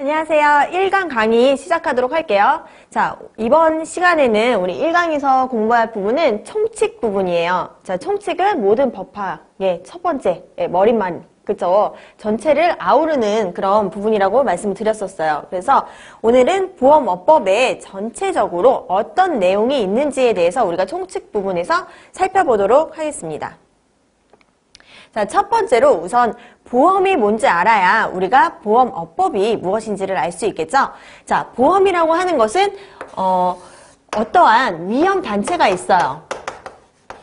안녕하세요. 1강 강의 시작하도록 할게요. 자, 이번 시간에는 우리 1강에서 공부할 부분은 총칙 부분이에요. 자, 총칙은 모든 법학의 첫 번째, 머릿말, 그쵸? 전체를 아우르는 그런 부분이라고 말씀드렸었어요. 그래서 오늘은 보험업법에 전체적으로 어떤 내용이 있는지에 대해서 우리가 총칙 부분에서 살펴보도록 하겠습니다. 자, 첫 번째로 우선 보험이 뭔지 알아야 우리가 보험업법이 무엇인지를 알 수 있겠죠? 자, 보험이라고 하는 것은 어떠한 위험단체가 있어요.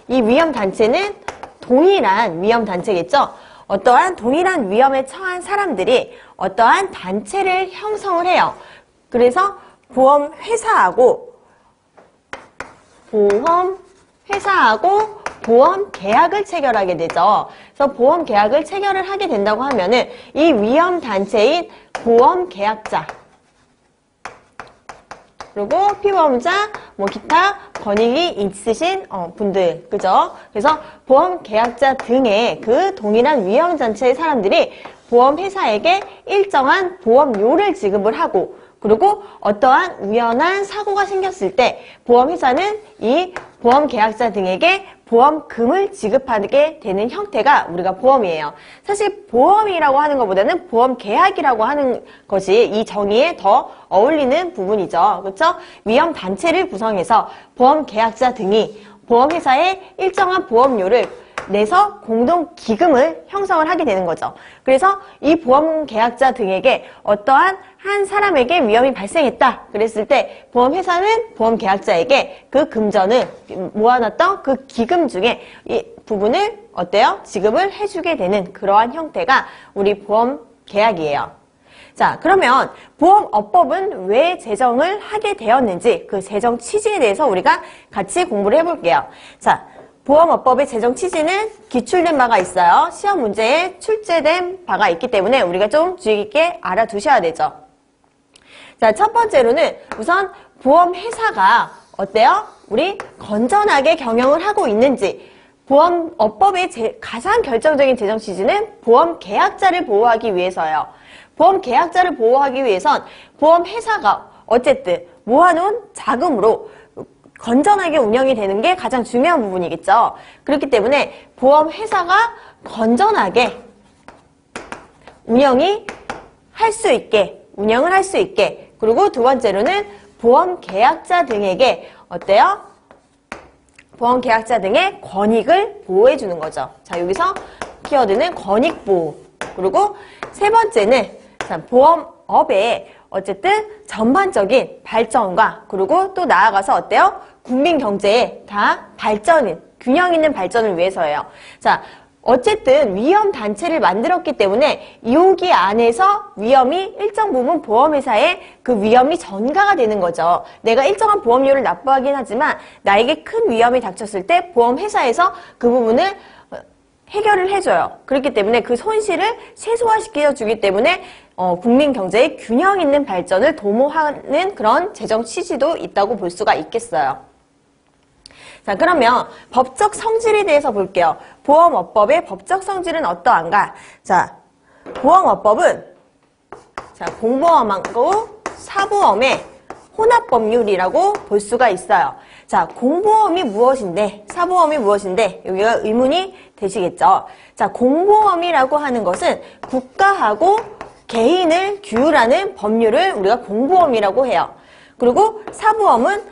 이 위험단체는 동일한 위험단체겠죠? 어떠한 동일한 위험에 처한 사람들이 어떠한 단체를 형성을 해요. 그래서 보험회사하고 보험 계약을 체결하게 되죠. 그래서 보험 계약을 체결을 하게 된다고 하면은 이 위험 단체인 보험 계약자 그리고 피보험자, 기타 권익이 있으신 분들, 그죠? 그래서 보험 계약자 등의 그 동일한 위험 단체의 사람들이 보험회사에게 일정한 보험료를 지급을 하고 그리고 어떠한 우연한 사고가 생겼을 때 보험회사는 이 보험계약자 등에게 보험금을 지급하게 되는 형태가 우리가 보험이에요. 사실 보험이라고 하는 것보다는 보험계약이라고 하는 것이 이 정의에 더 어울리는 부분이죠. 그렇죠? 위험단체를 구성해서 보험계약자 등이 보험회사에 일정한 보험료를 내서 공동기금을 형성을 하게 되는 거죠. 그래서 이 보험계약자 등에게 어떠한 한 사람에게 위험이 발생했다 그랬을 때 보험회사는 보험계약자에게 그 금전을 모아놨던 그 기금 중에 이 부분을 어때요? 지급을 해주게 되는 그러한 형태가 우리 보험계약이에요. 자, 그러면 보험업법은 왜 제정을 하게 되었는지 그 제정 취지에 대해서 우리가 같이 공부를 해볼게요. 자, 보험업법의 제정 취지는 기출된 바가 있어요. 시험 문제에 출제된 바가 있기 때문에 우리가 좀 주의 깊게 알아두셔야 되죠. 자, 첫 번째로는 우선 보험회사가 어때요? 우리 건전하게 경영을 하고 있는지 보험업법의 가장 결정적인 제정 취지는 보험계약자를 보호하기 위해서예요. 보험계약자를 보호하기 위해선 보험회사가 어쨌든 모아놓은 자금으로 건전하게 운영이 되는 게 가장 중요한 부분이겠죠. 그렇기 때문에 보험회사가 건전하게 운영을 할 수 있게 그리고 두 번째로는 보험계약자 등에게 어때요? 보험계약자 등의 권익을 보호해 주는 거죠. 자, 여기서 키워드는 권익보호. 그리고 세 번째는 보험업의 어쨌든 전반적인 발전과 그리고 또 나아가서 어때요? 국민 경제에 다 균형 있는 발전을 위해서예요. 자, 어쨌든 위험 단체를 만들었기 때문에 여기 안에서 위험이 일정 부분 보험회사에 그 위험이 전가가 되는 거죠. 내가 일정한 보험료를 납부하긴 하지만 나에게 큰 위험이 닥쳤을 때 보험회사에서 그 부분을 해결을 해줘요. 그렇기 때문에 그 손실을 최소화시켜주기 때문에 국민 경제의 균형 있는 발전을 도모하는 그런 제정 취지도 있다고 볼 수가 있겠어요. 자, 그러면 법적 성질에 대해서 볼게요. 보험업법의 법적 성질은 어떠한가? 자, 보험업법은 공보험하고 사보험의 혼합법률이라고 볼 수가 있어요. 자, 공보험이 무엇인데, 사보험이 무엇인데, 여기가 의문이 되시겠죠? 자, 공보험이라고 하는 것은 국가하고 개인을 규율하는 법률을 우리가 공보험이라고 해요. 그리고 사보험은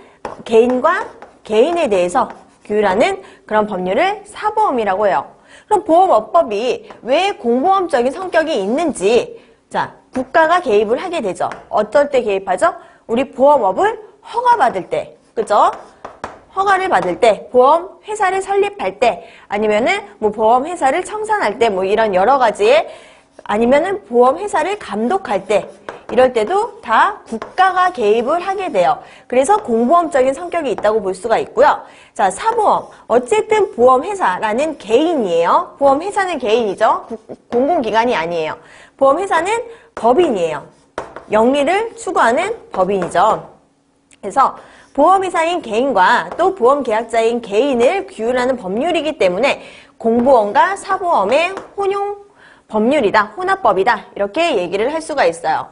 개인과 개인에 대해서 규율하는 그런 법률을 사보험이라고 해요. 그럼 보험업법이 왜 공보험적인 성격이 있는지, 자, 국가가 개입을 하게 되죠. 어떨 때 개입하죠? 우리 보험업을 허가받을 때, 그죠? 허가를 받을 때, 보험회사를 설립할 때, 아니면은 보험회사를 청산할 때, 이런 여러 가지의, 아니면은 보험회사를 감독할 때, 이럴 때도 다 국가가 개입을 하게 돼요. 그래서 공보험적인 성격이 있다고 볼 수가 있고요. 자, 사보험. 어쨌든 보험회사라는 개인이에요. 보험회사는 개인이죠. 공공기관이 아니에요. 보험회사는 법인이에요. 영리를 추구하는 법인이죠. 그래서 보험회사인 개인과 또 보험계약자인 개인을 규율하는 법률이기 때문에 공보험과 사보험의 혼용 법률이다, 혼합법이다 이렇게 얘기를 할 수가 있어요.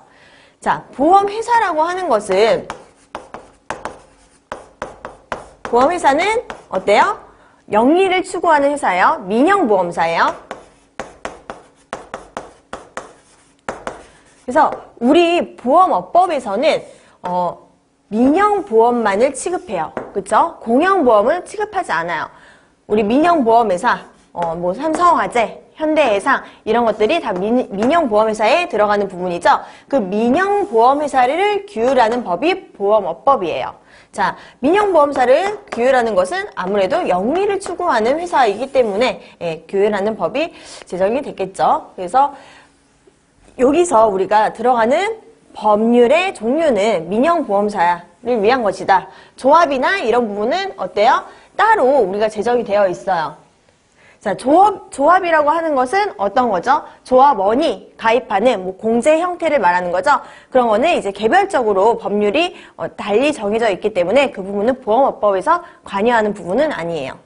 자, 보험회사라고 하는 것은, 보험회사는 어때요? 영리를 추구하는 회사예요. 민영보험사예요. 그래서 우리 보험업법에서는 민영보험만을 취급해요. 그쵸? 공영보험은 취급하지 않아요. 우리 민영보험회사, 뭐 삼성화재, 현대해상 이런 것들이 다 민영보험회사에 들어가는 부분이죠. 그 민영보험회사를 규율하는 법이 보험업법이에요. 자, 민영보험사를 규율하는 것은 아무래도 영리를 추구하는 회사이기 때문에 규율하는 법이 제정이 됐겠죠. 그래서 여기서 우리가 들어가는 법률의 종류는 민영보험사를 위한 것이다. 조합이나 이런 부분은 어때요? 따로 우리가 제정이 되어 있어요. 자, 조합이라고 하는 것은 어떤 거죠? 조합원이 가입하는 뭐 공제 형태를 말하는 거죠. 그런 거는 이제 개별적으로 법률이 달리 정해져 있기 때문에 그 부분은 보험업법에서 관여하는 부분은 아니에요.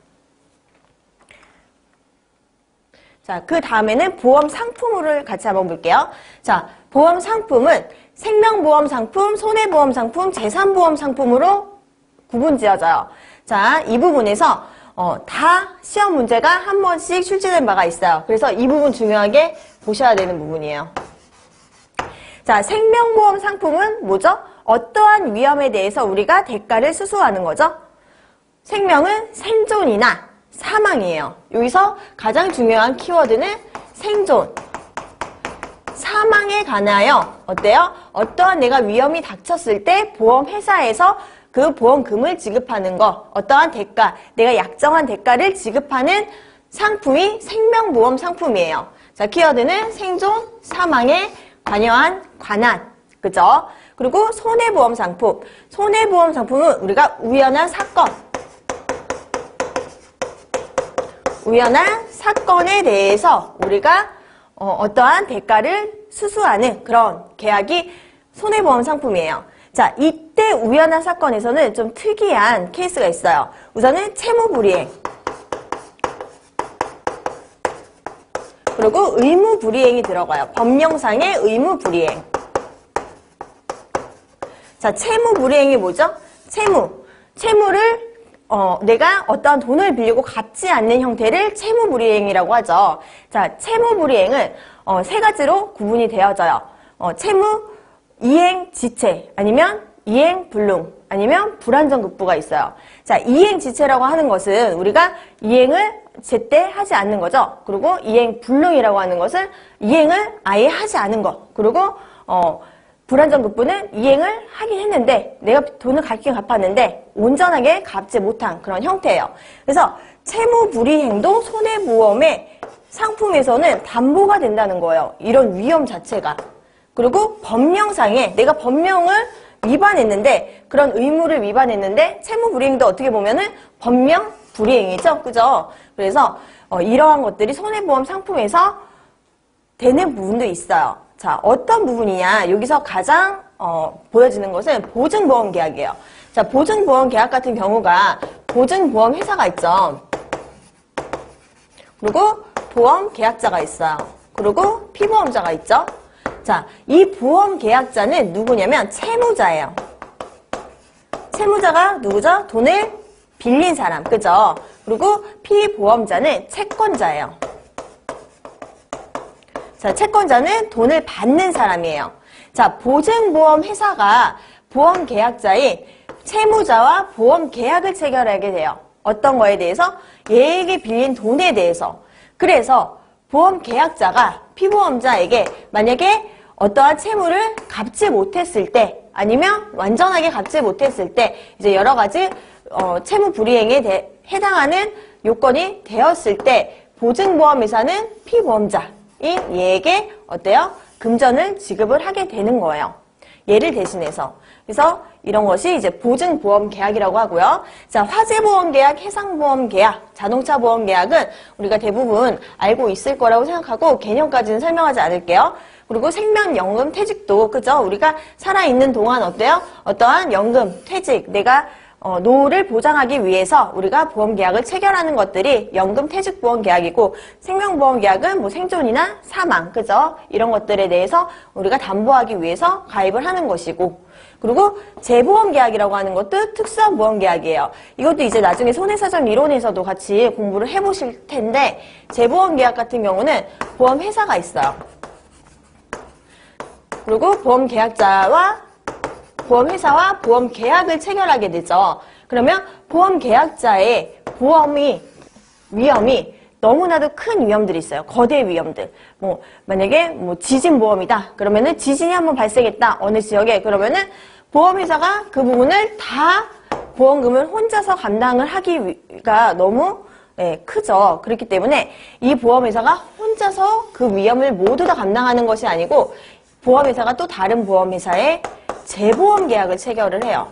자, 그 다음에는 보험 상품을 같이 한번 볼게요. 자, 보험 상품은 생명보험 상품, 손해보험 상품, 재산보험 상품으로 구분지어져요. 자, 이 부분에서 다 시험 문제가 한 번씩 출제된 바가 있어요. 그래서 이 부분 중요하게 보셔야 되는 부분이에요. 자, 생명보험 상품은 뭐죠? 어떠한 위험에 대해서 우리가 대가를 수수하는 거죠? 생명은 생존이나 사망이에요. 여기서 가장 중요한 키워드는 생존. 사망에 관하여 어때요? 어떠한 내가 위험이 닥쳤을 때 보험회사에서 그 보험금을 지급하는 거, 어떠한 대가, 내가 약정한 대가를 지급하는 상품이 생명보험 상품이에요. 자, 키워드는 생존, 사망에 관한, 그죠? 그리고 손해보험 상품. 손해보험 상품은 우리가 우연한 사건에 대해서 우리가 어떠한 대가를 수수하는 그런 계약이 손해보험 상품이에요. 자, 이때 우연한 사건에서는 좀 특이한 케이스가 있어요. 우선은 채무불이행. 그리고 의무불이행이 들어가요. 법령상의 의무불이행. 자, 채무불이행이 뭐죠? 채무를 내가 어떠한 돈을 빌리고 갚지 않는 형태를 채무불이행이라고 하죠. 자, 채무불이행은 세 가지로 구분이 되어져요. 채무 이행지체 아니면 이행불능 아니면 불안전급부가 있어요. 자, 이행지체라고 하는 것은 우리가 이행을 제때 하지 않는 거죠. 그리고 이행불능이라고 하는 것은 이행을 아예 하지 않은 거. 그리고 불안전급부는 이행을 하긴 했는데 내가 돈을 갚긴 갚았는데 온전하게 갚지 못한 그런 형태예요. 그래서 채무불이행도 손해보험의 상품에서는 담보가 된다는 거예요. 이런 위험 자체가. 그리고 법령상에 내가 법령을 위반했는데 그런 의무를 위반했는데 채무불이행도 어떻게 보면은 법령불이행이죠. 그죠? 그래서 이러한 것들이 손해보험 상품에서 되는 부분도 있어요. 자, 어떤 부분이냐? 여기서 가장 보여지는 것은 보증보험 계약이에요. 자, 보증보험 계약 같은 경우가 보증보험 회사가 있죠. 그리고 보험 계약자가 있어요. 그리고 피보험자가 있죠. 자, 이 보험 계약자는 누구냐면 채무자예요. 채무자가 누구죠? 돈을 빌린 사람, 그죠? 그리고 피보험자는 채권자예요. 자, 채권자는 돈을 받는 사람이에요. 자, 보증보험 회사가 보험 계약자인 채무자와 보험 계약을 체결하게 돼요. 어떤 거에 대해서? 얘에게 빌린 돈에 대해서. 그래서 보험 계약자가 피보험자에게 만약에 어떠한 채무를 갚지 못했을 때 아니면 완전하게 갚지 못했을 때 이제 여러 가지 채무 불이행에 해당하는 요건이 되었을 때 보증보험회사는 피보험자인 얘에게 어때요? 금전을 지급을 하게 되는 거예요. 얘를 대신해서. 그래서 이런 것이 이제 보증보험 계약이라고 하고요. 자, 화재보험 계약, 해상보험 계약, 자동차 보험 계약은 우리가 대부분 알고 있을 거라고 생각하고 개념까지는 설명하지 않을게요. 그리고 생명연금 퇴직도, 그죠? 우리가 살아있는 동안 어때요? 어떠한 연금, 퇴직, 내가 노후를 보장하기 위해서 우리가 보험계약을 체결하는 것들이 연금퇴직보험계약이고 생명보험계약은 뭐 생존이나 사망, 그죠? 이런 것들에 대해서 우리가 담보하기 위해서 가입을 하는 것이고 그리고 재보험계약이라고 하는 것도 특수한 보험계약이에요. 이것도 이제 나중에 손해사정 이론에서도 같이 공부를 해보실 텐데 재보험계약 같은 경우는 보험회사가 있어요. 그리고 보험회사와 보험계약을 체결하게 되죠. 그러면 보험계약자의 위험이 너무나도 큰 위험들이 있어요. 거대 위험들. 만약에 지진보험이다. 그러면은 지진이 한번 발생했다. 어느 지역에. 그러면은 보험회사가 그 부분을 다 보험금을 혼자서 감당을 하기가 너무 크죠. 그렇기 때문에 이 보험회사가 혼자서 그 위험을 모두 다 감당하는 것이 아니고 보험회사가 또 다른 보험회사에 재보험 계약을 체결을 해요.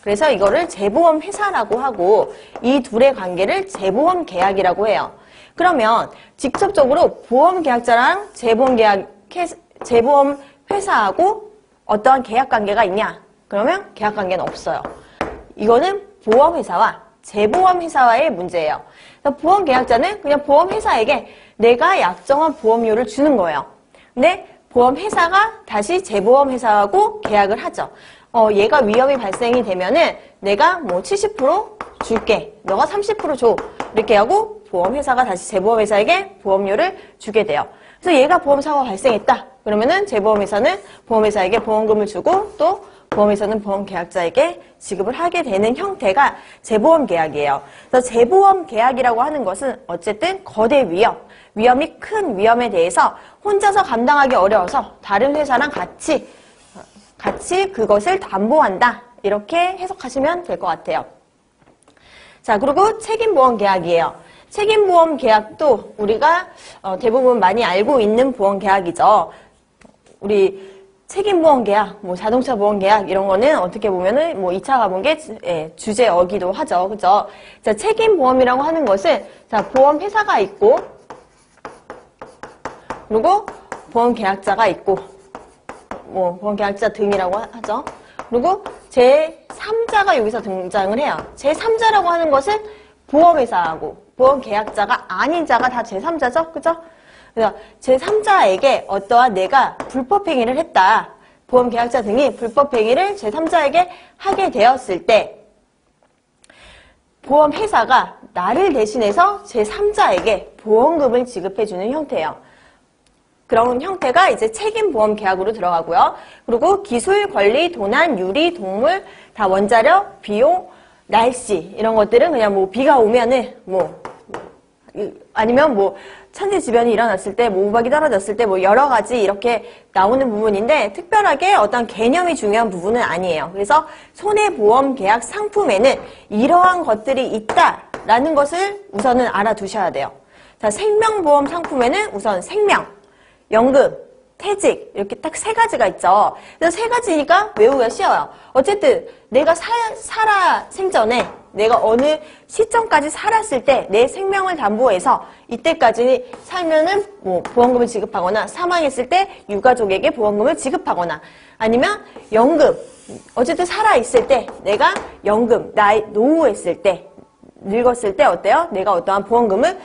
그래서 이거를 재보험 회사라고 하고 이 둘의 관계를 재보험 계약이라고 해요. 그러면 직접적으로 보험 계약자랑 재보험 회사하고 어떠한 계약 관계가 있냐? 그러면 계약 관계는 없어요. 이거는 보험 회사와 재보험 회사와의 문제예요. 보험 계약자는 그냥 보험 회사에게 내가 약정한 보험료를 주는 거예요. 근데 보험 회사가 다시 재보험 회사하고 계약을 하죠. 얘가 위험이 발생이 되면은 내가 70% 줄게. 너가 30% 줘. 이렇게 하고 보험 회사가 다시 재보험 회사에게 보험료를 주게 돼요. 그래서 얘가 보험 사고가 발생했다. 그러면은 재보험 회사는 보험 회사에게 보험금을 주고 또 보험 회사는 보험 계약자에게 지급을 하게 되는 형태가 재보험 계약이에요. 그래서 재보험 계약이라고 하는 것은 어쨌든 거대 위험이 큰 위험에 대해서 혼자서 감당하기 어려워서 다른 회사랑 같이 그것을 담보한다. 이렇게 해석하시면 될 것 같아요. 자, 그리고 책임보험 계약이에요. 책임보험 계약도 우리가 대부분 많이 알고 있는 보험 계약이죠. 우리 책임보험 계약, 자동차 보험 계약 이런 거는 어떻게 보면은 2차 가목의 주제어기도 하죠. 그죠? 자, 책임보험이라고 하는 것은 보험 회사가 있고 그리고 보험 계약자가 있고 보험 계약자 등이라고 하죠. 그리고 제3자가 여기서 등장을 해요. 제3자라고 하는 것은 보험회사하고 보험 계약자가 아닌 자가 다 제3자죠. 그죠? 그래서 제3자에게 어떠한 내가 불법행위를 했다. 보험 계약자 등이 불법행위를 제3자에게 하게 되었을 때 보험회사가 나를 대신해서 제3자에게 보험금을 지급해주는 형태예요. 그런 형태가 이제 책임보험 계약으로 들어가고요. 그리고 기술, 권리, 도난, 유리, 동물, 다 원자력, 비용, 날씨 이런 것들은 그냥 비가 오면은 아니면 천재지변이 일어났을 때 우박이 떨어졌을 때 여러 가지 이렇게 나오는 부분인데 특별하게 어떤 개념이 중요한 부분은 아니에요. 그래서 손해보험 계약 상품에는 이러한 것들이 있다라는 것을 우선은 알아두셔야 돼요. 자, 생명보험 상품에는 우선 생명, 연금, 퇴직 이렇게 딱 세 가지가 있죠. 그래서 세 가지니까 외우기가 쉬워요. 어쨌든 내가 생전에 내가 어느 시점까지 살았을 때 내 생명을 담보해서 이때까지 살면은 보험금을 지급하거나 사망했을 때 유가족에게 보험금을 지급하거나 아니면 연금 어쨌든 살아있을 때 내가 연금 노후했을 때 늙었을 때 어때요? 내가 어떠한 보험금을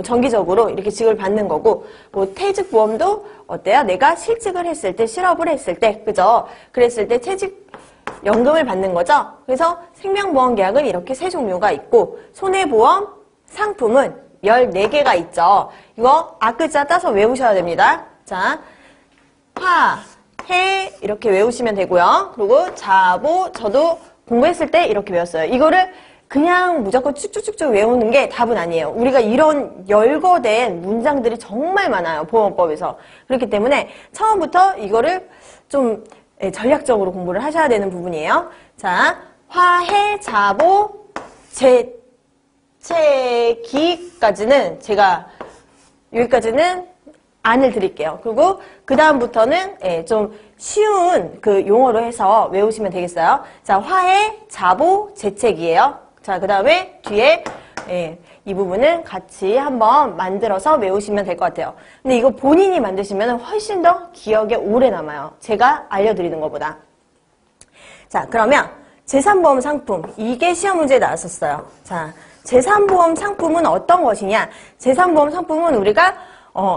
정기적으로 이렇게 지급을 받는 거고 퇴직보험도 어때요? 내가 실직을 했을 때 실업을 했을 때 그죠? 그랬을 때 퇴직연금을 받는 거죠. 그래서 생명보험 계약은 이렇게 세 종류가 있고 손해보험 상품은 14개가 있죠. 이거 앞글자 따서 외우셔야 됩니다. 자, 화, 해 이렇게 외우시면 되고요. 그리고 자보 저도 공부했을 때 이렇게 외웠어요. 이거를 그냥 무조건 쭉쭉쭉쭉 외우는 게 답은 아니에요. 우리가 이런 열거된 문장들이 정말 많아요. 보험법에서. 그렇기 때문에 처음부터 이거를 좀 전략적으로 공부를 하셔야 되는 부분이에요. 자, 화, 해, 자보, 재기까지는 제가 여기까지는 안을 드릴게요. 그리고 그 다음부터는 좀 쉬운 그 용어로 해서 외우시면 되겠어요. 자, 화해, 자보, 재책이에요. 자, 그 다음에 뒤에 이 부분은 같이 한번 만들어서 외우시면 될 것 같아요. 근데 이거 본인이 만드시면 훨씬 더 기억에 오래 남아요. 제가 알려드리는 것보다. 자, 그러면 제3보험 상품, 이게 시험 문제에 나왔었어요. 자, 제3보험 상품은 어떤 것이냐? 제3보험 상품은 우리가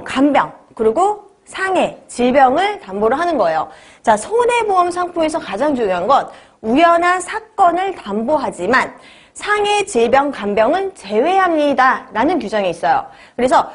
간병, 그리고 상해, 질병을 담보로 하는 거예요. 자, 손해보험 상품에서 가장 중요한 건 우연한 사건을 담보하지만 상해, 질병, 간병은 제외합니다. 라는 규정이 있어요. 그래서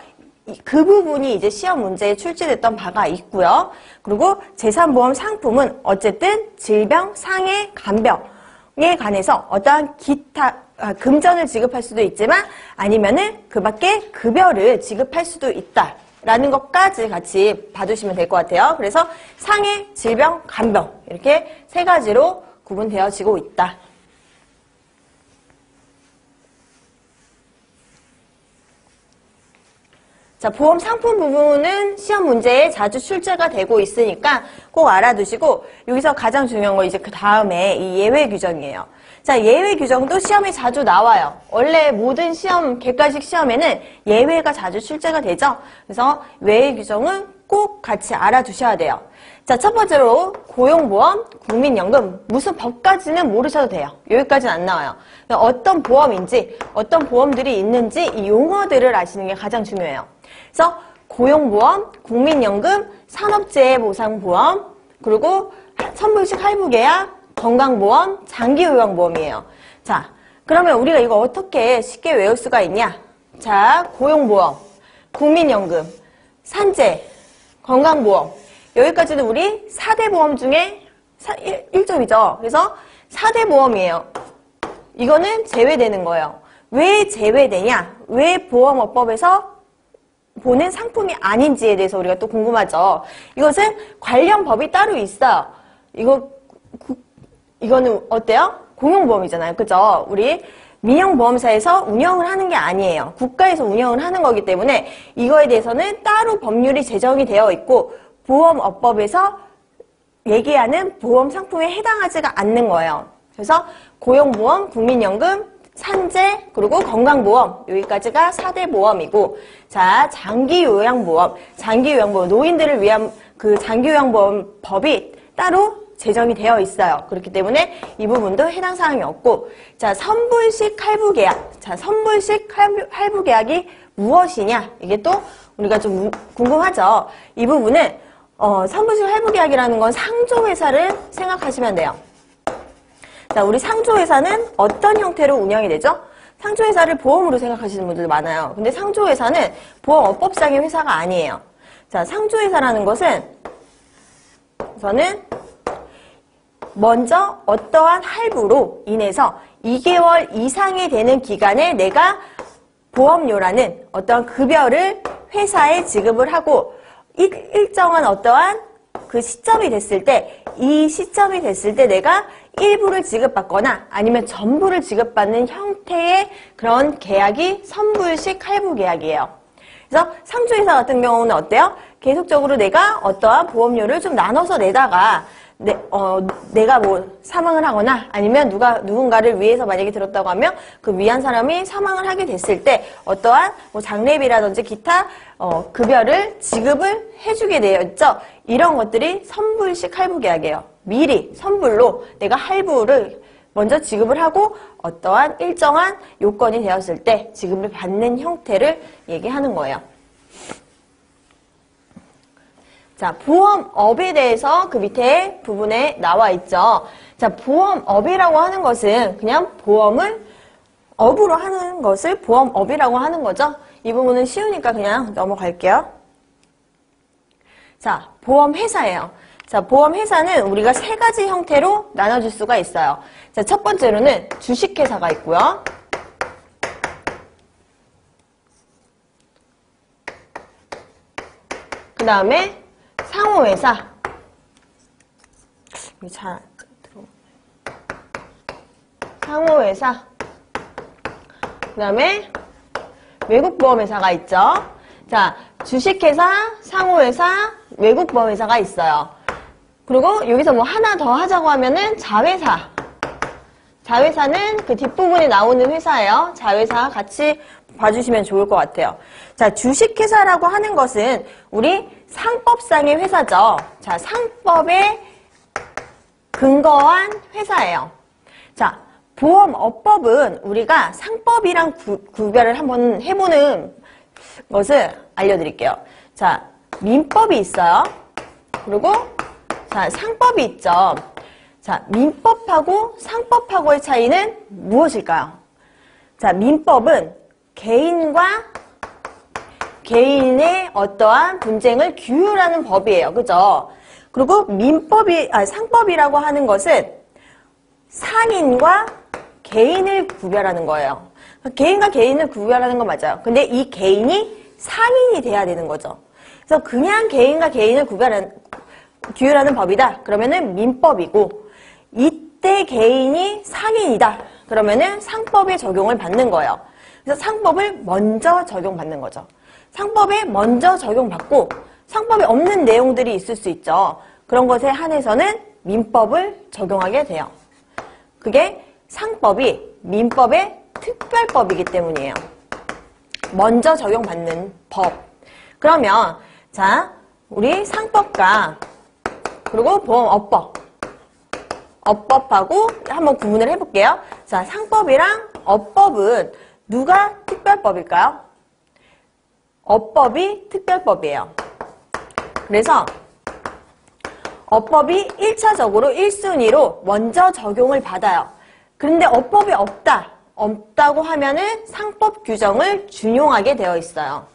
그 부분이 이제 시험 문제에 출제됐던 바가 있고요. 그리고 제3보험 상품은 어쨌든 질병, 상해, 간병에 관해서 어떠한 기타 금전을 지급할 수도 있지만 아니면은 그 밖에 급여를 지급할 수도 있다. 라는 것까지 같이 봐주시면 될 것 같아요. 그래서 상해, 질병, 간병 이렇게 세 가지로 구분되어지고 있다. 자, 보험 상품 부분은 시험 문제에 자주 출제가 되고 있으니까 꼭 알아두시고 여기서 가장 중요한 거 이제 그 다음에 이 예외 규정이에요. 자, 예외 규정도 시험에 자주 나와요. 원래 모든 시험, 객관식 시험에는 예외가 자주 출제가 되죠. 그래서 예외 규정은 꼭 같이 알아두셔야 돼요. 자, 첫 번째로 고용보험, 국민연금, 무슨 법까지는 모르셔도 돼요. 여기까지는 안 나와요. 어떤 보험인지, 어떤 보험들이 있는지 이 용어들을 아시는 게 가장 중요해요. 그래서 고용보험, 국민연금, 산업재해보상보험, 그리고 선불식 할부계약, 건강보험, 장기요양보험이에요. 자, 그러면 우리가 이거 어떻게 쉽게 외울 수가 있냐? 자, 고용보험, 국민연금, 산재, 건강보험. 여기까지는 우리 4대 보험 중에 1점이죠. 그래서 4대 보험이에요. 이거는 제외되는 거예요. 왜 제외되냐? 왜 보험업법에서 보는 상품이 아닌지에 대해서 우리가 또 궁금하죠. 이것은 관련 법이 따로 있어요. 이거는 어때요? 공용보험이잖아요. 그죠? 우리 민영보험사에서 운영을 하는 게 아니에요. 국가에서 운영을 하는 거기 때문에 이거에 대해서는 따로 법률이 제정이 되어 있고 보험업법에서 얘기하는 보험 상품에 해당하지가 않는 거예요. 그래서 고용보험, 국민연금, 산재, 그리고 건강보험 여기까지가 4대 보험이고 자, 장기요양보험, 노인들을 위한 그 장기요양보험 법이 따로 제정이 되어 있어요. 그렇기 때문에 이 부분도 해당 사항이 없고 자, 선불식 할부계약. 자, 선불식 할부계약이 무엇이냐? 이게 또 우리가 좀 궁금하죠. 이 부분은 선불식 할부계약이라는 건 상조회사를 생각하시면 돼요. 자, 우리 상조회사는 어떤 형태로 운영이 되죠? 상조회사를 보험으로 생각하시는 분들 많아요. 근데 상조회사는 보험업법상의 회사가 아니에요. 자, 상조회사라는 것은 우선은 먼저 어떠한 할부로 인해서 2개월 이상이 되는 기간에 내가 보험료라는 어떠한 급여를 회사에 지급을 하고 일정한 어떠한 그 시점이 됐을 때 이 시점이 됐을 때 내가 일부를 지급받거나 아니면 전부를 지급받는 형태의 그런 계약이 선불식 할부계약이에요. 그래서 상조회사 같은 경우는 어때요? 계속적으로 내가 어떠한 보험료를 좀 나눠서 내다가 내가 뭐 사망을 하거나 아니면 누군가를 위해서 만약에 들었다고 하면 그 위한 사람이 사망을 하게 됐을 때 어떠한 뭐 장례비라든지 기타 급여를 지급을 해주게 되어 있죠. 이런 것들이 선불식 할부계약이에요. 미리 선불로 내가 할부를 먼저 지급을 하고 어떠한 일정한 요건이 되었을 때 지급을 받는 형태를 얘기하는 거예요. 자, 보험업에 대해서 그 밑에 부분에 나와 있죠. 자, 보험업이라고 하는 것은 그냥 보험을 업으로 하는 것을 보험업이라고 하는 거죠. 이 부분은 쉬우니까 그냥 넘어갈게요. 자, 보험회사예요. 자, 보험회사는 우리가 세 가지 형태로 나눠줄 수가 있어요. 자, 첫 번째로는 주식회사가 있고요. 그 다음에 상호회사. 이게 잘 안 들어오네. 상호회사. 그 다음에 외국보험회사가 있죠. 자, 주식회사, 상호회사, 외국보험회사가 있어요. 그리고 여기서 뭐 하나 더 하자고 하면은 자회사. 자회사는 그 뒷부분에 나오는 회사예요. 자회사 같이 봐주시면 좋을 것 같아요. 자, 주식회사라고 하는 것은 우리 상법상의 회사죠. 자, 상법에 근거한 회사예요. 자, 보험업법은 우리가 상법이랑 구별을 한번 해보는 것을 알려드릴게요. 자, 민법이 있어요. 그리고 자, 상법이 있죠. 자, 민법하고 상법하고의 차이는 무엇일까요? 자, 민법은 개인과 개인의 어떠한 분쟁을 규율하는 법이에요. 그죠? 그리고 상법이라고 하는 것은 상인과 개인을 구별하는 거예요. 개인과 개인을 구별하는 건 맞아요. 근데 이 개인이 상인이 돼야 되는 거죠. 그래서 그냥 개인과 개인을 규율하는 법이다. 그러면은 민법이고, 이때 개인이 상인이다. 그러면은 상법의 적용을 받는 거예요. 그래서 상법을 먼저 적용받는 거죠. 상법에 먼저 적용받고 상법에 없는 내용들이 있을 수 있죠. 그런 것에 한해서는 민법을 적용하게 돼요. 그게 상법이 민법의 특별법이기 때문이에요. 먼저 적용받는 법. 그러면 자, 우리 상법과 그리고 보험업법, 업법하고 한번 구분을 해볼게요. 자, 상법이랑 업법은 누가 특별법일까요? 업법이 특별법이에요. 그래서 업법이 1차적으로 1순위로 먼저 적용을 받아요. 그런데 업법이 없다고 하면은 상법 규정을 준용하게 되어 있어요.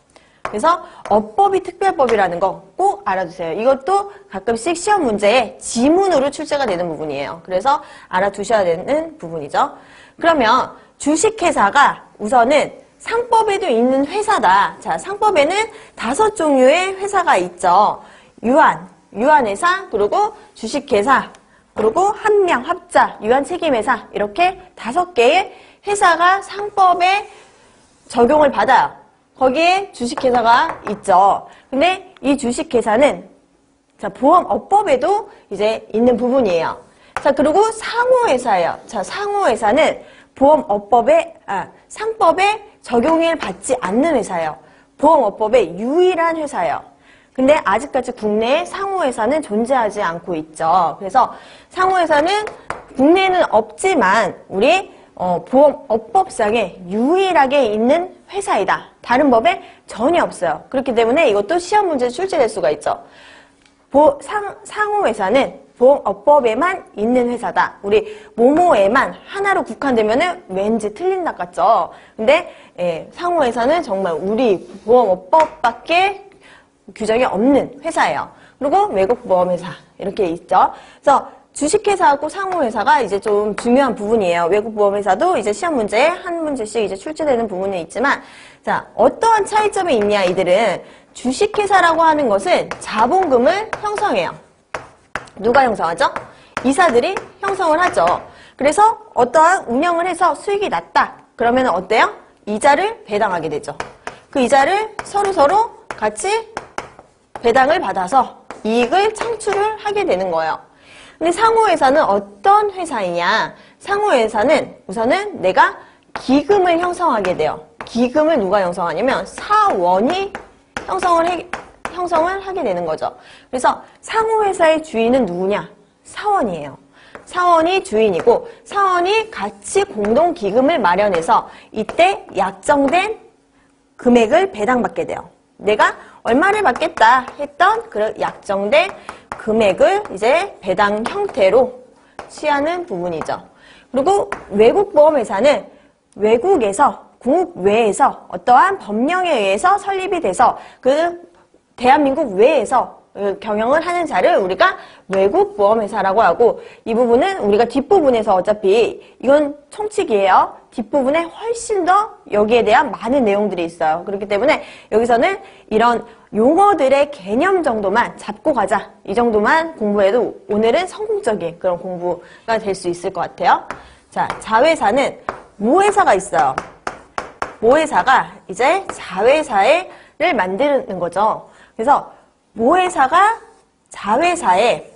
그래서 업법이 특별법이라는 거 꼭 알아두세요. 이것도 가끔씩 시험 문제에 지문으로 출제가 되는 부분이에요. 그래서 알아두셔야 되는 부분이죠. 그러면 주식회사가 우선은 상법에도 있는 회사다. 자, 상법에는 5종류의 회사가 있죠. 유한회사, 그리고 주식회사, 그리고 함량, 합자, 유한책임회사 이렇게 5개의 회사가 상법에 적용을 받아요. 거기에 주식회사가 있죠. 근데 이 주식회사는 자, 보험업법에도 이제 있는 부분이에요. 자, 그리고 상호회사예요. 자, 상호회사는 상법에 적용을 받지 않는 회사예요. 보험업법의 유일한 회사예요. 근데 아직까지 국내에 상호회사는 존재하지 않고 있죠. 그래서 상호회사는 국내에는 없지만 우리 보험업법상에 유일하게 있는 회사이다. 다른 법에 전혀 없어요. 그렇기 때문에 이것도 시험 문제에 출제될 수가 있죠. 상호회사는 보험업법에만 있는 회사다. 우리 모모에만 하나로 국한되면은 왠지 틀린다 같죠. 근데 상호회사는 정말 우리 보험업법밖에 규정이 없는 회사예요. 그리고 외국보험회사 이렇게 있죠. 그래서 주식회사하고 상호회사가 이제 좀 중요한 부분이에요. 외국보험회사도 이제 시험 문제에 한 문제씩 이제 출제되는 부분이 있지만, 자, 어떠한 차이점이 있냐, 이들은. 주식회사라고 하는 것은 자본금을 형성해요. 누가 형성하죠? 이사들이 형성을 하죠. 그래서 어떠한 운영을 해서 수익이 났다. 그러면 어때요? 이자를 배당하게 되죠. 그 이자를 서로 같이 배당을 받아서 이익을 창출을 하게 되는 거예요. 근데 상호회사는 어떤 회사이냐? 상호회사는 우선은 내가 기금을 형성하게 돼요. 기금을 누가 형성하냐면 사원이 형성을 하게 되는 거죠. 그래서 상호회사의 주인은 누구냐? 사원이에요. 사원이 주인이고 사원이 같이 공동 기금을 마련해서 이때 약정된 금액을 배당받게 돼요. 내가 얼마를 받겠다 했던 그 약정된 금액을 이제 배당 형태로 취하는 부분이죠. 그리고 외국보험회사는 외국에서 국외에서 어떠한 법령에 의해서 설립이 돼서 그 대한민국 외에서 경영을 하는 자를 우리가 외국보험회사라고 하고, 이 부분은 우리가 뒷부분에서 어차피 이건 총칙이에요. 뒷부분에 훨씬 더 여기에 대한 많은 내용들이 있어요. 그렇기 때문에 여기서는 이런 용어들의 개념 정도만 잡고 가자. 이 정도만 공부해도 오늘은 성공적인 그런 공부가 될 수 있을 것 같아요. 자, 자회사는 모회사가 있어요. 모회사가 이제 자회사를 만드는 거죠. 그래서 모회사가 자회사에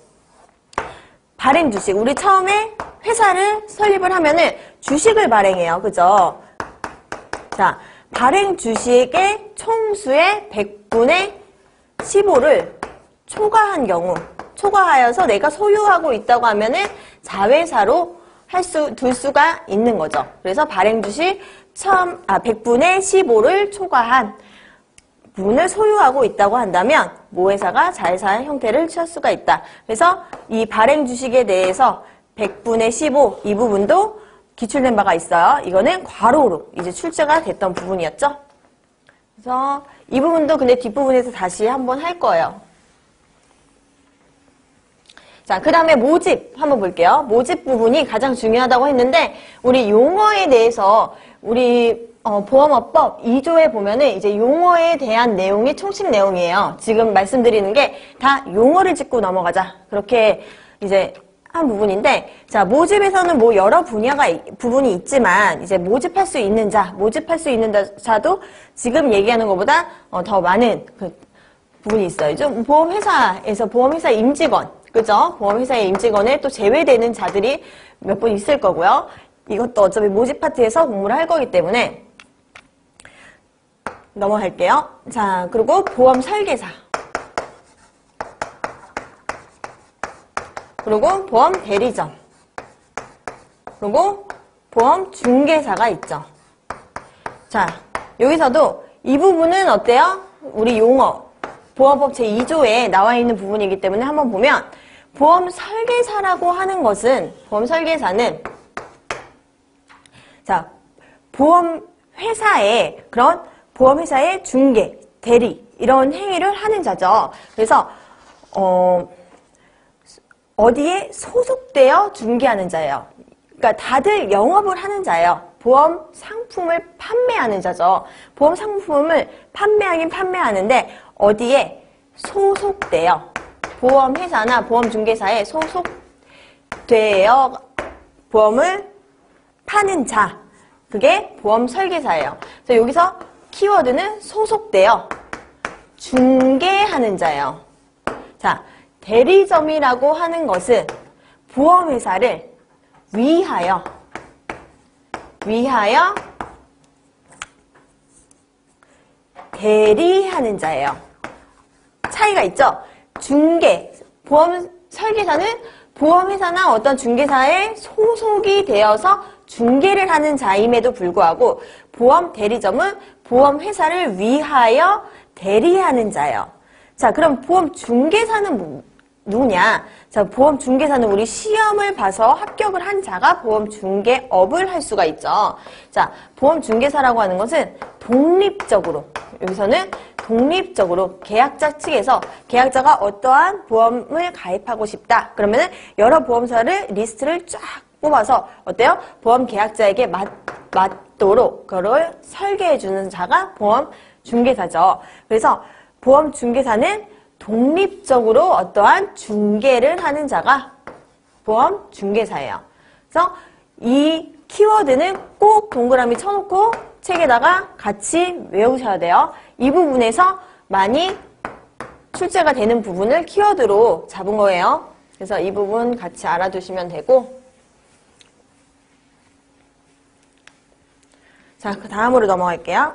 발행 주식, 우리 처음에 회사를 설립을 하면은 주식을 발행해요. 그죠? 자, 발행 주식의 총수의 100분의 15를 초과한 경우, 초과하여서 내가 소유하고 있다고 하면은 자회사로 둘 수가 있는 거죠. 그래서 발행 주식 100분의 15를 초과한 부분을 소유하고 있다고 한다면 모회사가 자회사 형태를 취할 수가 있다. 그래서 이 발행 주식에 대해서 100분의 15 이 부분도 기출된 바가 있어요. 이거는 괄호로 이제 출제가 됐던 부분이었죠. 그래서 이 부분도 근데 뒷부분에서 다시 한번 할 거예요. 자, 그 다음에 모집 한번 볼게요. 모집 부분이 가장 중요하다고 했는데 우리 용어에 대해서 우리 보험업법 2조에 보면은 이제 용어에 대한 내용이 총칙 내용이에요. 지금 말씀드리는 게 다 용어를 짚고 넘어가자. 그렇게 이제 한 부분인데, 자, 모집에서는 뭐 여러 부분이 있지만, 이제 모집할 수 있는 자도 지금 얘기하는 것보다 더 많은 그 부분이 있어요. 좀 보험회사 임직원, 그죠? 보험회사의 임직원에 또 제외되는 자들이 몇 분 있을 거고요. 이것도 어차피 모집 파트에서 공부를 할 거기 때문에 넘어갈게요. 자, 그리고 보험 설계사. 그리고 보험 대리점. 그리고 보험 중개사가 있죠. 자, 여기서도 이 부분은 어때요? 우리 용어, 보험법 제2조에 나와 있는 부분이기 때문에 한번 보면 보험 설계사라고 하는 것은, 보험 설계사는 자, 보험회사의 그런 보험회사의 중개, 대리 이런 행위를 하는 자죠. 그래서 어디에 소속되어 중개하는 자예요. 그러니까 다들 영업을 하는 자예요. 보험 상품을 판매하는 자죠. 보험 상품을 판매하긴 판매하는데 어디에 소속되어 보험회사나 보험중개사에 소속되어 보험을 파는 자, 그게 보험 설계사예요. 그래서 여기서 키워드는 소속되어 중개하는 자예요. 자, 대리점이라고 하는 것은 보험회사를 위하여 대리하는 자예요. 차이가 있죠? 보험 설계사는 보험회사나 어떤 중개사에 소속이 되어서 중개를 하는 자임에도 불구하고 보험 대리점은 보험회사를 위하여 대리하는 자예요. 자, 그럼 보험 중개사는 누구냐? 자, 보험 중개사는 우리 시험을 봐서 합격을 한 자가 보험 중개업을 할 수가 있죠. 자, 보험 중개사라고 하는 것은 독립적으로, 여기서는 독립적으로 계약자 측에서 계약자가 어떠한 보험을 가입하고 싶다. 그러면은 여러 보험사를 리스트를 쫙 뽑아서 어때요? 보험 계약자에게 맞도록 그걸 설계해주는 자가 보험 중개사죠. 그래서 보험 중개사는 독립적으로 어떠한 중개를 하는 자가 보험 중개사예요. 그래서 이 키워드는 꼭 동그라미 쳐놓고 책에다가 같이 외우셔야 돼요. 이 부분에서 많이 출제가 되는 부분을 키워드로 잡은 거예요. 그래서 이 부분 같이 알아두시면 되고, 자, 그 다음으로 넘어갈게요.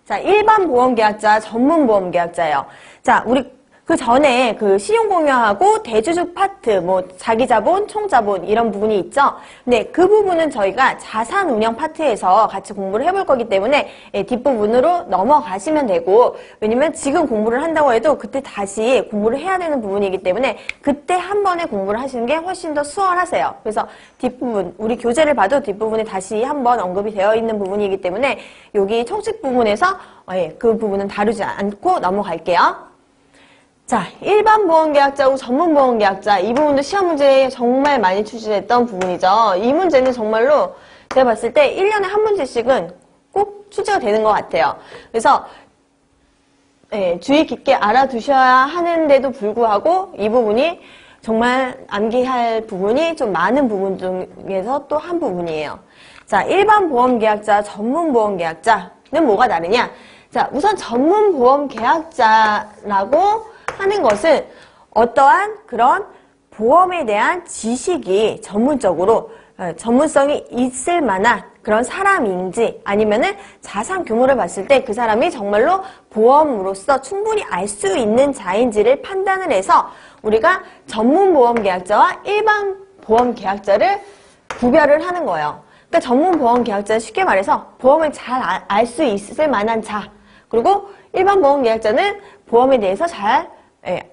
자, 일반 보험계약자, 전문 보험계약자예요. 자, 우리 그 전에 그 신용공여하고 대주주 파트, 뭐 자기자본, 총자본 이런 부분이 있죠. 근데 그 부분은 저희가 자산운영 파트에서 같이 공부를 해볼 거기 때문에 뒷부분으로 넘어가시면 되고, 왜냐면 지금 공부를 한다고 해도 그때 다시 공부를 해야 되는 부분이기 때문에 그때 한 번에 공부를 하시는 게 훨씬 더 수월하세요. 그래서 뒷부분, 우리 교재를 봐도 뒷부분에 다시 한번 언급이 되어 있는 부분이기 때문에 여기 총칙 부분에서 그 부분은 다루지 않고 넘어갈게요. 자, 일반 보험계약자하고 전문 보험계약자, 이 부분도 시험 문제에 정말 많이 출제됐던 부분이죠. 이 문제는 정말로 제가 봤을 때 1년에 한 문제씩은 꼭 출제가 되는 것 같아요. 그래서 주의 깊게 알아두셔야 하는데도 불구하고 이 부분이 정말 암기할 부분이 좀 많은 부분 중에서 또 한 부분이에요. 자, 일반 보험계약자, 전문 보험계약자는 뭐가 다르냐? 자, 우선 전문 보험계약자라고 하는 것은 어떠한 그런 보험에 대한 지식이 전문성이 있을 만한 그런 사람인지, 아니면은 자산 규모를 봤을 때 그 사람이 정말로 보험으로서 충분히 알 수 있는 자인지를 판단을 해서 우리가 전문 보험 계약자와 일반 보험계약자를 구별을 하는 거예요. 그러니까 전문보험계약자는 쉽게 말해서 보험을 잘 알 수 있을 만한 자, 그리고 일반 보험계약자는 보험에 대해서 잘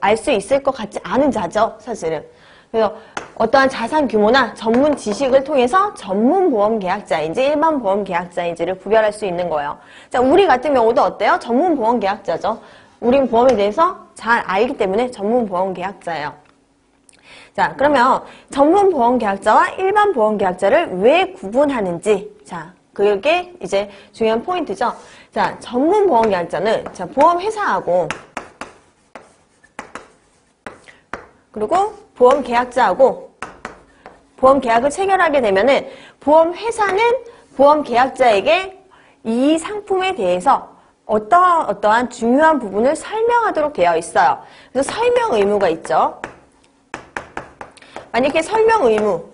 알 수 있을 것 같지 않은 자죠, 사실은. 그래서 어떠한 자산 규모나 전문 지식을 통해서 전문 보험 계약자인지 일반 보험 계약자인지를 구별할 수 있는 거예요. 자, 우리 같은 경우도 어때요? 전문 보험 계약자죠. 우린 보험에 대해서 잘 알기 때문에 전문 보험 계약자예요. 자, 그러면 전문 보험 계약자와 일반 보험 계약자를 왜 구분하는지, 자, 그게 이제 중요한 포인트죠. 자, 전문 보험 계약자는 자, 보험 회사하고 그리고 보험 계약자하고 보험 계약을 체결하게 되면은 보험 회사는 보험 계약자에게 이 상품에 대해서 어떠한 중요한 부분을 설명하도록 되어 있어요. 그래서 설명 의무가 있죠. 만약에 설명 의무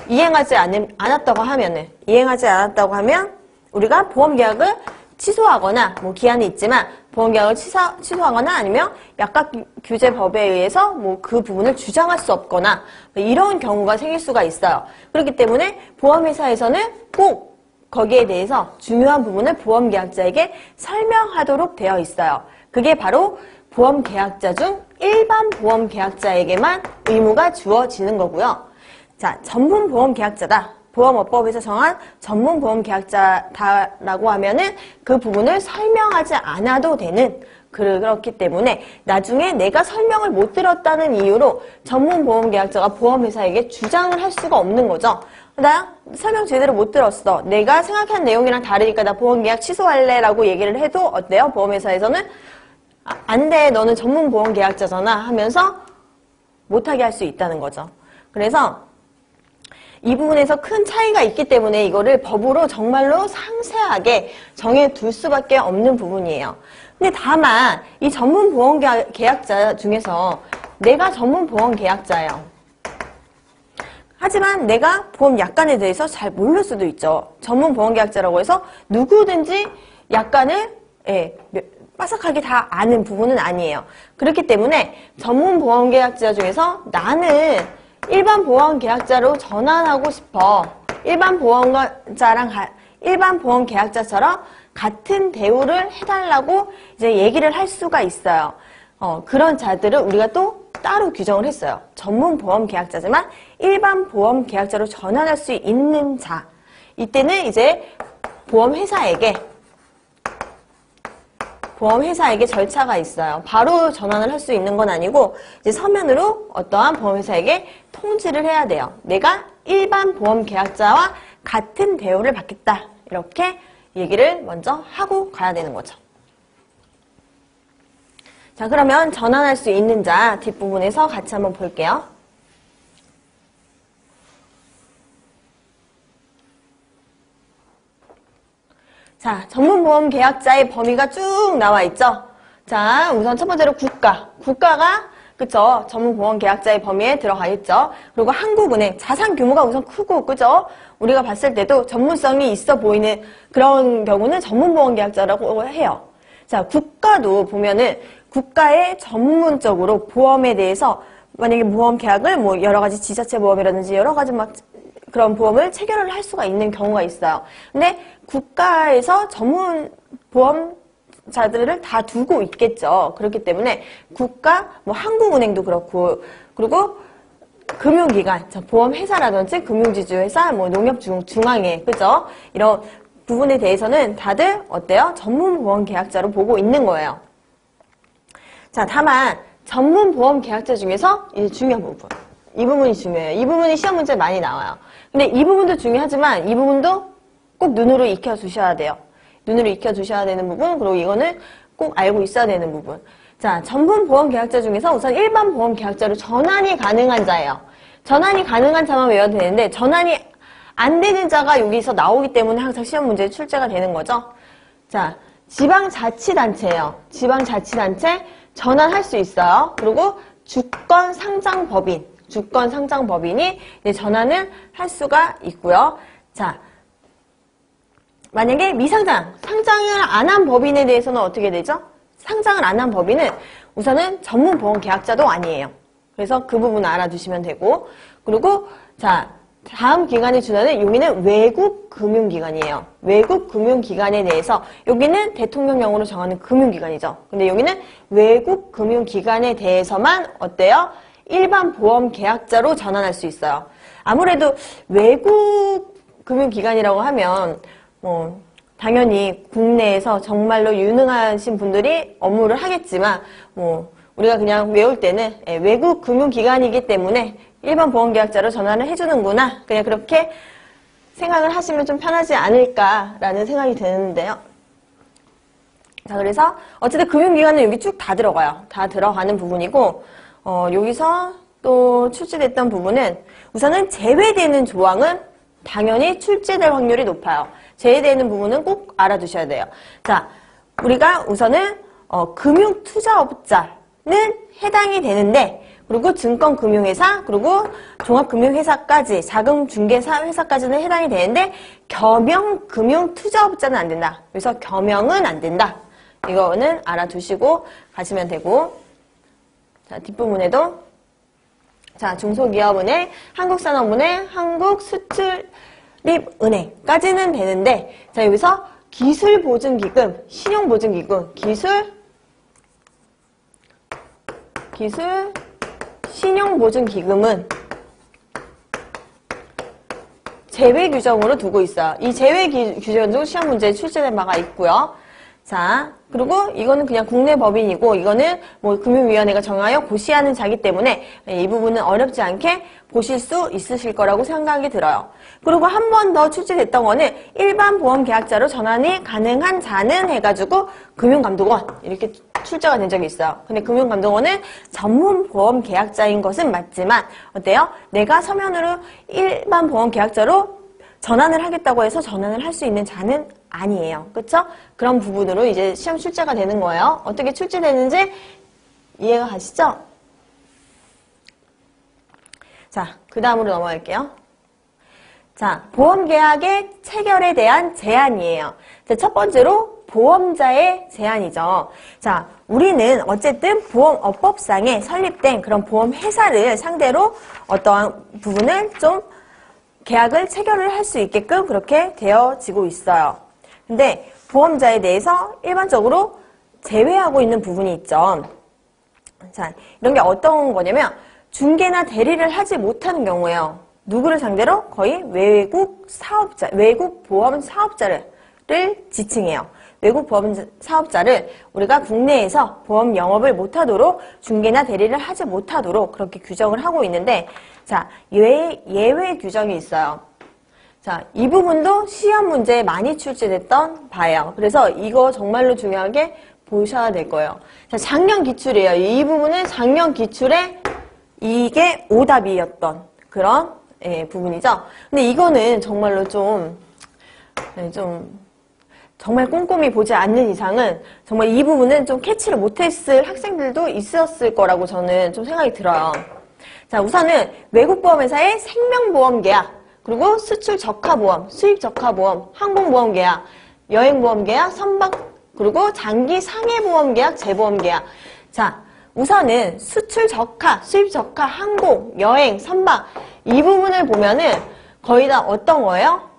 이행하지 않았다고 하면 우리가 보험 계약을 취소하거나 뭐 기한이 있지만 보험 계약을 취소하거나 아니면 약관 규제법에 의해서 뭐 그 부분을 주장할 수 없거나 이런 경우가 생길 수가 있어요. 그렇기 때문에 보험회사에서는 꼭 거기에 대해서 중요한 부분을 보험 계약자에게 설명하도록 되어 있어요. 그게 바로 보험 계약자 중 일반 보험 계약자에게만 의무가 주어지는 거고요. 자, 전문 보험 계약자다. 보험업법에서 정한 전문 보험 계약자다라고 하면은 그 부분을 설명하지 않아도 되는, 그렇기 때문에 나중에 내가 설명을 못 들었다는 이유로 전문 보험 계약자가 보험회사에게 주장을 할 수가 없는 거죠. 나 설명 제대로 못 들었어. 내가 생각한 내용이랑 다르니까 나 보험계약 취소할래 라고 얘기를 해도 어때요? 보험회사에서는 안 돼. 너는 전문 보험 계약자잖아 하면서 못하게 할 수 있다는 거죠. 그래서 이 부분에서 큰 차이가 있기 때문에 이거를 법으로 정말로 상세하게 정해둘 수밖에 없는 부분이에요. 근데 다만 이 전문 보험 계약자 중에서 내가 전문 보험 계약자예요. 하지만 내가 보험 약관에 대해서 잘 모를 수도 있죠. 전문 보험 계약자라고 해서 누구든지 약관을 빠삭하게 다 아는 부분은 아니에요. 그렇기 때문에 전문 보험 계약자 중에서 나는 일반 보험 계약자로 전환하고 싶어. 일반 보험 계약자처럼 같은 대우를 해달라고 이제 얘기를 할 수가 있어요. 그런 자들을 우리가 또 따로 규정을 했어요. 전문 보험 계약자지만 일반 보험 계약자로 전환할 수 있는 자. 이때는 이제 보험회사에게 절차가 있어요. 바로 전환을 할 수 있는 건 아니고 이제 서면으로 어떠한 보험회사에게 통지를 해야 돼요. 내가 일반 보험 계약자와 같은 대우를 받겠다. 이렇게 얘기를 먼저 하고 가야 되는 거죠. 자, 그러면 전환할 수 있는 자 뒷부분에서 같이 한번 볼게요. 자, 전문보험 계약자의 범위가 쭉 나와 있죠? 자, 우선 첫 번째로 국가가, 그쵸? 전문보험 계약자의 범위에 들어가 있죠? 그리고 한국은행, 자산 규모가 우선 크고, 그죠? 우리가 봤을 때도 전문성이 있어 보이는 그런 경우는 전문보험 계약자라고 해요. 자, 국가도 보면은 국가에 전문적으로 보험에 대해서 만약에 보험 계약을 뭐 여러 가지 지자체 보험이라든지 여러 가지 막 그런 보험을 체결을 할 수가 있는 경우가 있어요. 근데 국가에서 전문 보험자들을 다 두고 있겠죠. 그렇기 때문에 국가, 뭐 한국은행도 그렇고, 그리고 금융기관, 보험회사라든지 금융지주회사, 뭐 농협중앙회, 그죠? 이런 부분에 대해서는 다들 어때요? 전문보험계약자로 보고 있는 거예요. 자, 다만 전문보험계약자 중에서 이제 중요한 부분. 이 부분이 중요해요. 이 부분이 시험 문제에 많이 나와요. 근데 이 부분도 중요하지만 이 부분도 꼭 눈으로 익혀두셔야 돼요. 눈으로 익혀두셔야 되는 부분, 그리고 이거는 꼭 알고 있어야 되는 부분. 자, 전문보험계약자 중에서 우선 일반 보험계약자로 전환이 가능한 자예요. 전환이 가능한 자만 외워도 되는데 전환이 안 되는 자가 여기서 나오기 때문에 항상 시험 문제에 출제가 되는 거죠. 자, 지방자치단체예요. 지방자치단체 전환할 수 있어요. 그리고 주권상장법인이 전환을 할 수가 있고요. 자, 만약에 상장을 안 한 법인에 대해서는 어떻게 되죠? 상장을 안 한 법인은 우선은 전문보험계약자도 아니에요. 그래서 그 부분 알아두시면 되고, 그리고 자, 다음 기관의 준하는 여기는 외국 금융기관이에요. 외국 금융기관에 대해서 여기는 대통령령으로 정하는 금융기관이죠. 근데 여기는 외국 금융기관에 대해서만 어때요? 일반 보험 계약자로 전환할 수 있어요. 아무래도 외국 금융기관이라고 하면 뭐 당연히 국내에서 정말로 유능하신 분들이 업무를 하겠지만 뭐 우리가 그냥 외울 때는 외국 금융기관이기 때문에 일반 보험계약자로 전환을 해주는구나. 그냥 그렇게 생각을 하시면 좀 편하지 않을까라는 생각이 드는데요. 자, 그래서 어쨌든 금융기관은 여기 쭉 다 들어가요. 다 들어가는 부분이고, 여기서 또 출제됐던 부분은 우선은 제외되는 조항은 당연히 출제될 확률이 높아요. 제외되는 부분은 꼭 알아두셔야 돼요. 자, 우리가 우선은 금융투자업자는 해당이 되는데, 그리고 증권금융회사, 그리고 종합금융회사까지, 자금중개사 회사까지는 해당이 되는데 겸용금융투자업자는 안 된다. 그래서 겸용은 안 된다. 이거는 알아두시고 가시면 되고, 자, 뒷부분에도 자, 중소기업은행, 한국산업은행, 한국수출입은행까지는 되는데, 자, 여기서 기술보증기금, 신용보증기금, 기술 신용보증기금은 제외 규정으로 두고 있어요. 이 제외 규정도 시험 문제에 출제된 바가 있고요. 자, 그리고 이거는 그냥 국내 법인이고, 이거는 뭐 금융위원회가 정하여 고시하는 자기 때문에 이 부분은 어렵지 않게 보실 수 있으실 거라고 생각이 들어요. 그리고 한 번 더 출제됐던 거는 일반 보험계약자로 전환이 가능한 자는 해가지고 금융감독원 이렇게 출제가 된 적이 있어요. 근데 금융감독원은 전문 보험계약자인 것은 맞지만 어때요? 내가 서면으로 일반 보험계약자로 전환을 하겠다고 해서 전환을 할 수 있는 자는 아니에요. 그쵸? 그런 부분으로 이제 시험 출제가 되는 거예요. 어떻게 출제되는지 이해가 가시죠? 자, 그 다음으로 넘어갈게요. 자, 보험계약의 체결에 대한 제한이에요. 자, 첫 번째로 보험자의 제한이죠. 자, 우리는 어쨌든 보험업법상에 설립된 그런 보험회사를 상대로 어떠한 부분을 좀 계약을 체결을 할 수 있게끔 그렇게 되어지고 있어요. 근데 보험자에 대해서 일반적으로 제외하고 있는 부분이 있죠. 자, 이런 게 어떤 거냐면 중개나 대리를 하지 못하는 경우에요. 누구를 상대로? 거의 외국 보험 사업자를 지칭해요. 외국 보험 사업자를 우리가 국내에서 보험 영업을 못하도록 중개나 대리를 하지 못하도록 그렇게 규정을 하고 있는데, 자, 예외 규정이 있어요. 자, 이 부분도 시험 문제에 많이 출제됐던 바예요. 그래서 이거 정말로 중요하게 보셔야 될 거예요. 자, 작년 기출이에요. 이 부분은 작년 기출에 이게 오답이었던 그런 부분이죠. 근데 이거는 정말로 정말 꼼꼼히 보지 않는 이상은 정말 이 부분은 좀 캐치를 못했을 학생들도 있었을 거라고 저는 좀 생각이 들어요. 자, 우선은 외국보험회사의 생명보험 계약, 그리고 수출 적하보험, 수입 적하보험, 항공보험 계약, 여행보험 계약, 선박, 그리고 장기 상해보험 계약, 재보험 계약. 자, 우선은 수출 적하, 수입 적하, 항공, 여행, 선박 이 부분을 보면은 거의 다 어떤 거예요?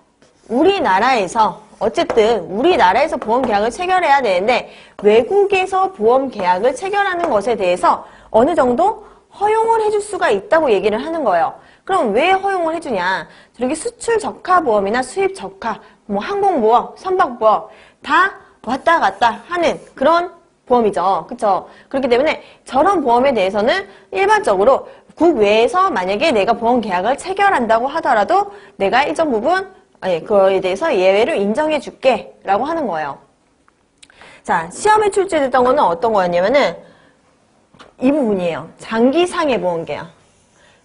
어쨌든 우리나라에서 보험 계약을 체결해야 되는데 외국에서 보험 계약을 체결하는 것에 대해서 어느 정도 허용을 해줄 수가 있다고 얘기를 하는 거예요. 그럼 왜 허용을 해주냐? 저렇게 수출 적하 보험이나 수입 적하, 뭐 항공보험, 선박보험 다 왔다 갔다 하는 그런 보험이죠. 그쵸? 그렇기 때문에 저런 보험에 대해서는 일반적으로 국외에서 만약에 내가 보험 계약을 체결한다고 하더라도 내가 일정 부분 그거에 대해서 예외를 인정해 줄게 라고 하는 거예요. 자, 시험에 출제됐던 거는 어떤 거였냐면은 이 부분이에요. 장기 상해 보험 계약.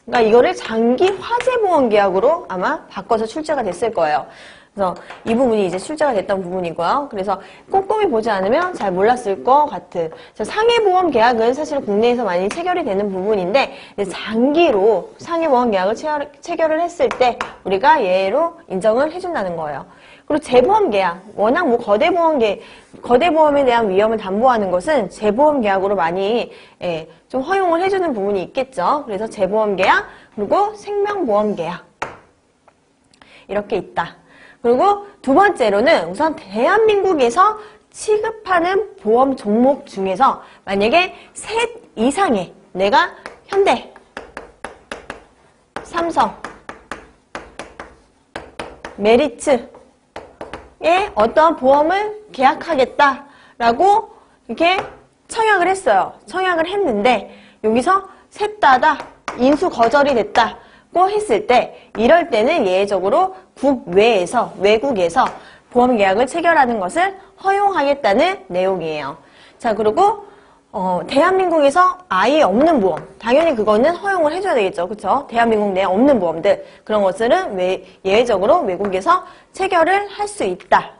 그러니까 이거를 장기 화재 보험 계약으로 아마 바꿔서 출제가 됐을 거예요. 그래서 이 부분이 이제 출제가 됐던 부분이고요. 그래서 꼼꼼히 보지 않으면 잘 몰랐을 것 같은. 상해보험 계약은 사실 국내에서 많이 체결이 되는 부분인데 장기로 상해보험 계약을 체결을 했을 때 우리가 예외로 인정을 해준다는 거예요. 그리고 재보험 계약. 워낙 뭐 거대 보험에 대한 위험을 담보하는 것은 재보험 계약으로 많이 좀 허용을 해주는 부분이 있겠죠. 그래서 재보험 계약, 그리고 생명보험 계약. 이렇게 있다. 그리고 두 번째로는 우선 대한민국에서 취급하는 보험 종목 중에서 만약에 셋 이상의 내가 현대, 삼성, 메리츠의 어떤 보험을 계약하겠다라고 이렇게 청약을 했어요. 청약을 했는데 여기서 셋 다 인수 거절이 됐다고 했을 때 이럴 때는 예외적으로 국외에서 외국에서 보험 계약을 체결하는 것을 허용하겠다는 내용이에요. 자, 그리고 대한민국에서 아예 없는 보험, 당연히 그거는 허용을 해줘야 되겠죠. 그쵸? 대한민국 내에 없는 보험들, 그런 것들은 예외적으로 외국에서 체결을 할 수 있다.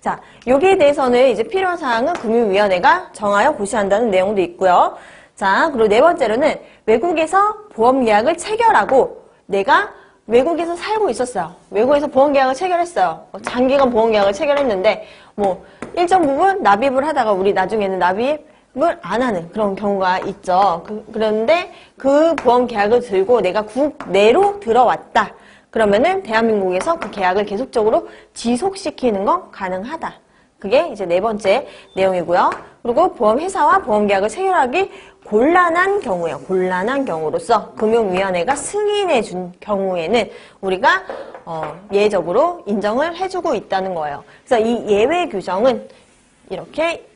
자, 여기에 대해서는 이제 필요한 사항은 금융위원회가 정하여 고시한다는 내용도 있고요. 자, 그리고 네 번째로는 외국에서 보험 계약을 체결하고 내가 외국에서 살고 있었어요. 외국에서 보험 계약을 체결했어요. 장기간 보험 계약을 체결했는데 뭐 일정 부분 납입을 하다가 우리 나중에는 납입을 안 하는 그런 경우가 있죠. 그런데 그 보험 계약을 들고 내가 국내로 들어왔다. 그러면은 대한민국에서 그 계약을 계속적으로 지속시키는 건 가능하다. 그게 이제 네 번째 내용이고요. 그리고 보험회사와 보험계약을 체결하기 곤란한 경우예요. 곤란한 경우로서 금융위원회가 승인해 준 경우에는 우리가 예외적으로 인정을 해주고 있다는 거예요. 그래서 이 예외 규정은 이렇게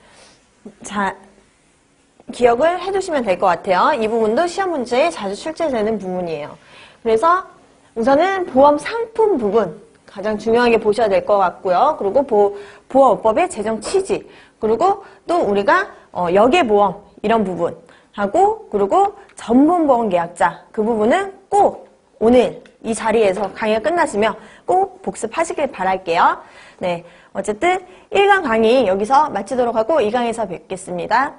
기억을 해두시면 될 것 같아요. 이 부분도 시험 문제에 자주 출제되는 부분이에요. 그래서 우선은 보험 상품 부분 가장 중요하게 보셔야 될 것 같고요. 그리고 보험업법의 제정 취지, 그리고 또 우리가 역외보험 이런 부분 하고, 그리고 전문보험계약자 그 부분은 꼭 오늘 이 자리에서 강의가 끝나시면 꼭 복습하시길 바랄게요. 네, 어쨌든 1강 강의 여기서 마치도록 하고 2강에서 뵙겠습니다.